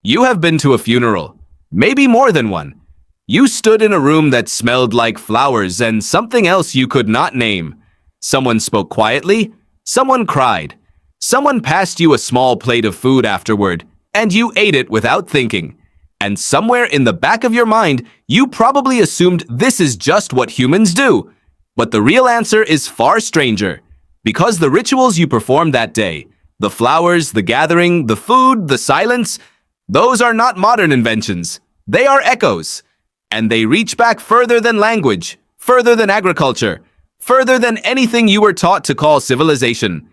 You have been to a funeral, maybe more than one. You stood in a room that smelled like flowers and something else you could not name. Someone spoke quietly, someone cried. Someone passed you a small plate of food afterward, and you ate it without thinking. And somewhere in the back of your mind, you probably assumed this is just what humans do. But the real answer is far stranger. Because the rituals you performed that day, the flowers, the gathering, the food, the silence, those are not modern inventions. They are echoes. And they reach back further than language, further than agriculture, further than anything you were taught to call civilization.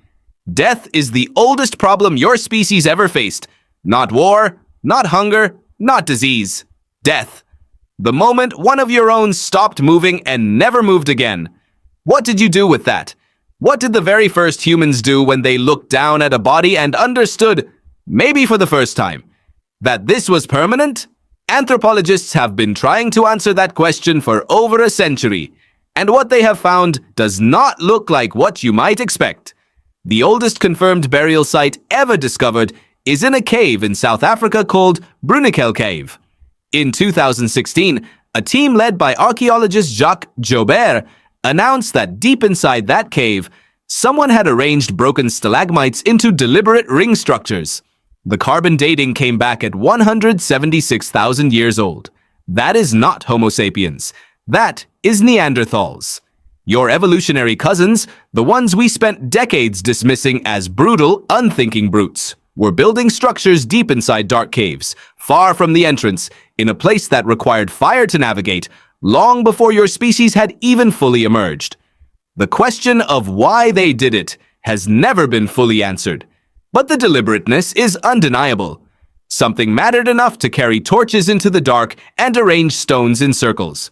Death is the oldest problem your species ever faced. Not war, not hunger, not disease. Death. The moment one of your own stopped moving and never moved again. What did you do with that? What did the very first humans do when they looked down at a body and understood, maybe for the first time, that this was permanent? Anthropologists have been trying to answer that question for over a century, and what they have found does not look like what you might expect. The oldest confirmed burial site ever discovered is in a cave in South Africa called Brunikel Cave. In 2016, a team led by archaeologist Jacques Joubert announced that deep inside that cave, someone had arranged broken stalagmites into deliberate ring structures. The carbon dating came back at 176,000 years old. That is not Homo sapiens. That is Neanderthals. Your evolutionary cousins, the ones we spent decades dismissing as brutal, unthinking brutes, were building structures deep inside dark caves, far from the entrance, in a place that required fire to navigate, long before your species had even fully emerged. The question of why they did it has never been fully answered, but the deliberateness is undeniable. Something mattered enough to carry torches into the dark and arrange stones in circles.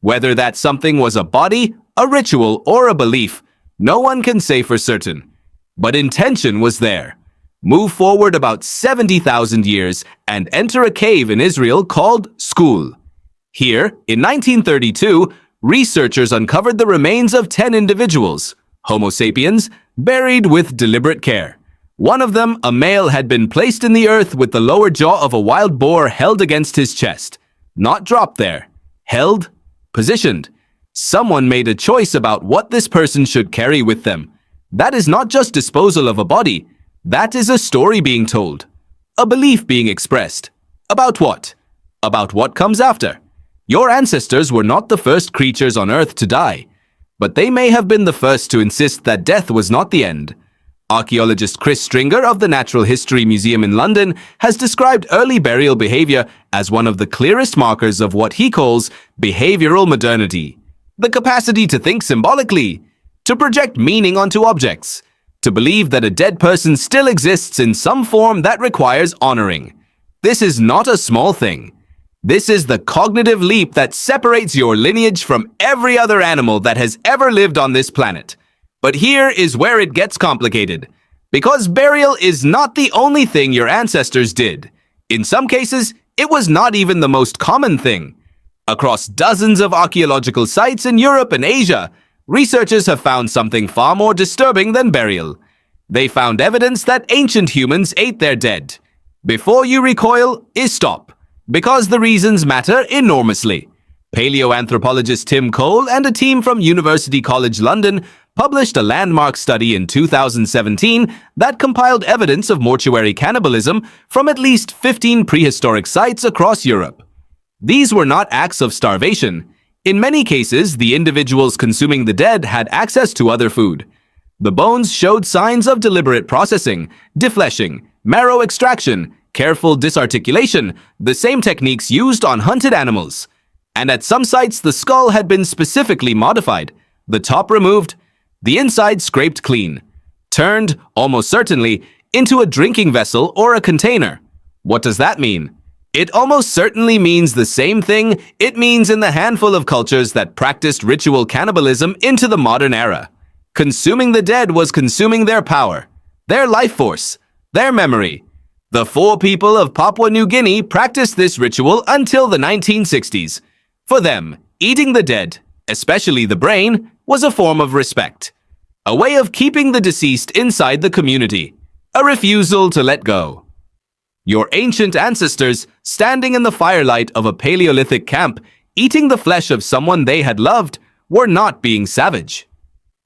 Whether that something was a body, a ritual, or a belief, no one can say for certain. But intention was there. Move forward about 70,000 years and enter a cave in Israel called Skul. Here, in 1932, researchers uncovered the remains of 10 individuals, Homo sapiens, buried with deliberate care. One of them, a male, had been placed in the earth with the lower jaw of a wild boar held against his chest. Not dropped there. Held, positioned. Someone made a choice about what this person should carry with them. That is not just disposal of a body. That is a story being told. A belief being expressed. About what? About what comes after. Your ancestors were not the first creatures on Earth to die, but they may have been the first to insist that death was not the end. Archaeologist Chris Stringer of the Natural History Museum in London has described early burial behavior as one of the clearest markers of what he calls behavioral modernity. The capacity to think symbolically, to project meaning onto objects, to believe that a dead person still exists in some form that requires honoring. This is not a small thing. This is the cognitive leap that separates your lineage from every other animal that has ever lived on this planet. But here is where it gets complicated. Because burial is not the only thing your ancestors did. In some cases, it was not even the most common thing. Across dozens of archaeological sites in Europe and Asia, researchers have found something far more disturbing than burial. They found evidence that ancient humans ate their dead. Before you recoil, stop. Because the reasons matter enormously. Paleoanthropologist Tim Cole and a team from University College London published a landmark study in 2017 that compiled evidence of mortuary cannibalism from at least 15 prehistoric sites across Europe. These were not acts of starvation. In many cases, the individuals consuming the dead had access to other food. The bones showed signs of deliberate processing, defleshing, marrow extraction, careful disarticulation, the same techniques used on hunted animals. And at some sites, the skull had been specifically modified, the top removed, the inside scraped clean, turned, almost certainly, into a drinking vessel or a container. What does that mean? It almost certainly means the same thing it means in the handful of cultures that practiced ritual cannibalism into the modern era. Consuming the dead was consuming their power, their life force, their memory. The four people of Papua New Guinea practiced this ritual until the 1960s. For them, eating the dead, especially the brain, was a form of respect. A way of keeping the deceased inside the community. A refusal to let go. Your ancient ancestors, standing in the firelight of a Paleolithic camp, eating the flesh of someone they had loved, were not being savage.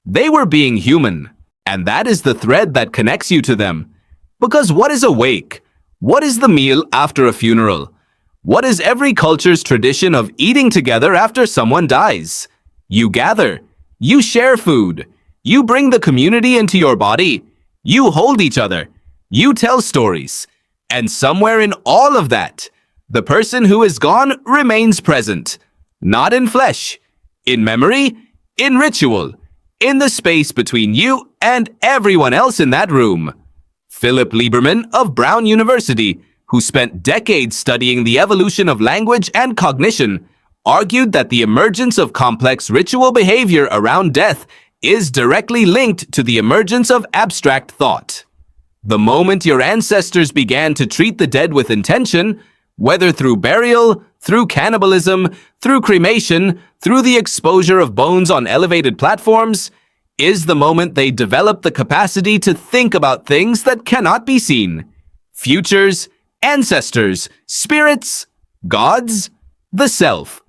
They were being human, and that is the thread that connects you to them. Because what is a wake? What is the meal after a funeral? What is every culture's tradition of eating together after someone dies? You gather. You share food. You bring the community into your body. You hold each other. You tell stories. And somewhere in all of that, the person who is gone remains present. Not in flesh, in memory, in ritual, in the space between you and everyone else in that room. Philip Lieberman of Brown University, who spent decades studying the evolution of language and cognition, argued that the emergence of complex ritual behavior around death is directly linked to the emergence of abstract thought. The moment your ancestors began to treat the dead with intention, whether through burial, through cannibalism, through cremation, through the exposure of bones on elevated platforms, is the moment they developed the capacity to think about things that cannot be seen. Futures, ancestors, spirits, gods, the self.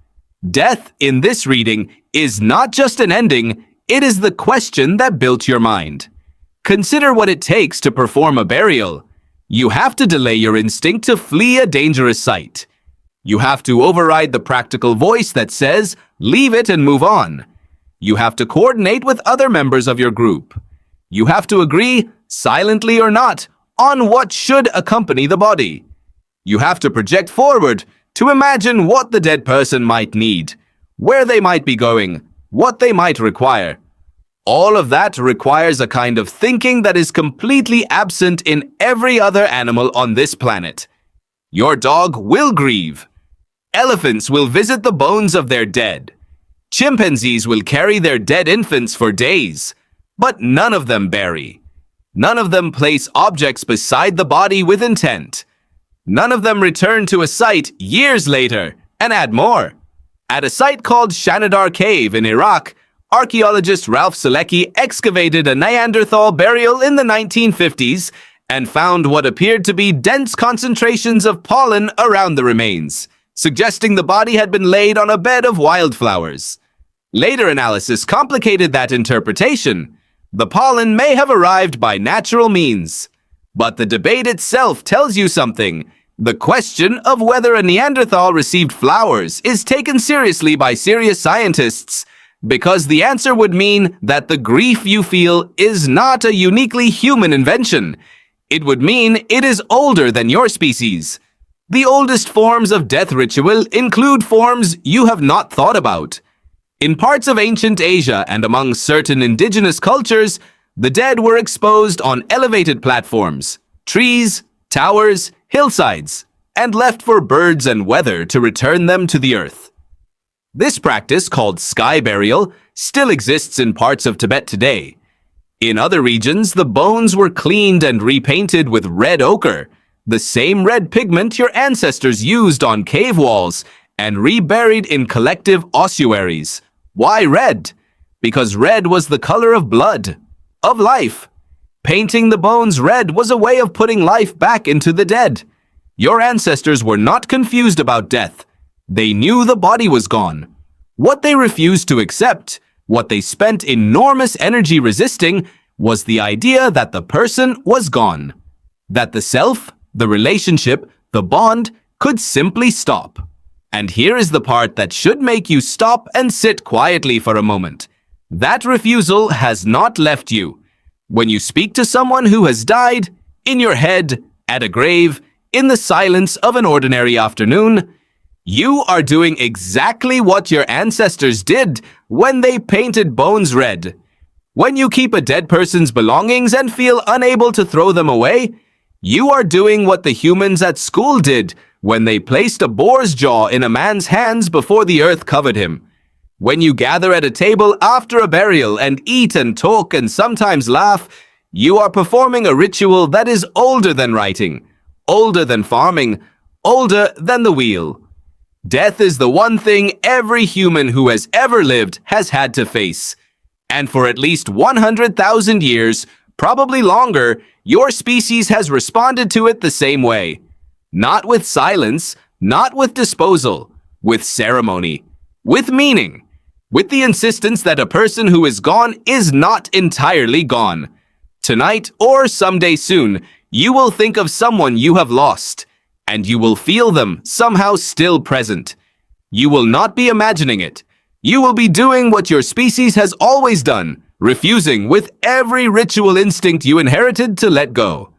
Death, in this reading, is not just an ending, it is the question that built your mind. Consider what it takes to perform a burial. You have to delay your instinct to flee a dangerous sight. You have to override the practical voice that says, leave it and move on. You have to coordinate with other members of your group. You have to agree, silently or not, on what should accompany the body. You have to project forward to imagine what the dead person might need, where they might be going, what they might require. All of that requires a kind of thinking that is completely absent in every other animal on this planet. Your dog will grieve. Elephants will visit the bones of their dead. Chimpanzees will carry their dead infants for days, but none of them bury. None of them place objects beside the body with intent. None of them return to a site years later and add more. At a site called Shanidar Cave in Iraq, archaeologist Ralph Selecki excavated a Neanderthal burial in the 1950s and found what appeared to be dense concentrations of pollen around the remains, suggesting the body had been laid on a bed of wildflowers. Later analysis complicated that interpretation. The pollen may have arrived by natural means. But the debate itself tells you something. The question of whether a Neanderthal received flowers is taken seriously by serious scientists, because the answer would mean that the grief you feel is not a uniquely human invention. It would mean it is older than your species. The oldest forms of death ritual include forms you have not thought about. In parts of ancient Asia and among certain indigenous cultures, the dead were exposed on elevated platforms, trees, towers, hillsides, and left for birds and weather to return them to the earth. This practice, called sky burial, still exists in parts of Tibet today. In other regions, the bones were cleaned and repainted with red ochre, the same red pigment your ancestors used on cave walls, and reburied in collective ossuaries. Why red? Because red was the color of blood, of life. Painting the bones red was a way of putting life back into the dead. Your ancestors were not confused about death. They knew the body was gone. What they refused to accept, what they spent enormous energy resisting, was the idea that the person was gone. That the self, the relationship, the bond, could simply stop. And here is the part that should make you stop and sit quietly for a moment. That refusal has not left you. When you speak to someone who has died, in your head, at a grave, in the silence of an ordinary afternoon, you are doing exactly what your ancestors did when they painted bones red. When you keep a dead person's belongings and feel unable to throw them away, you are doing what the humans at school did when they placed a boar's jaw in a man's hands before the earth covered him. When you gather at a table after a burial and eat and talk and sometimes laugh, you are performing a ritual that is older than writing, older than farming, older than the wheel. Death is the one thing every human who has ever lived has had to face. And for at least 100,000 years, probably longer, your species has responded to it the same way. Not with silence, not with disposal, with ceremony, with meaning, with the insistence that a person who is gone is not entirely gone. Tonight or someday soon, you will think of someone you have lost, and you will feel them somehow still present. You will not be imagining it. You will be doing what your species has always done, refusing with every ritual instinct you inherited to let go.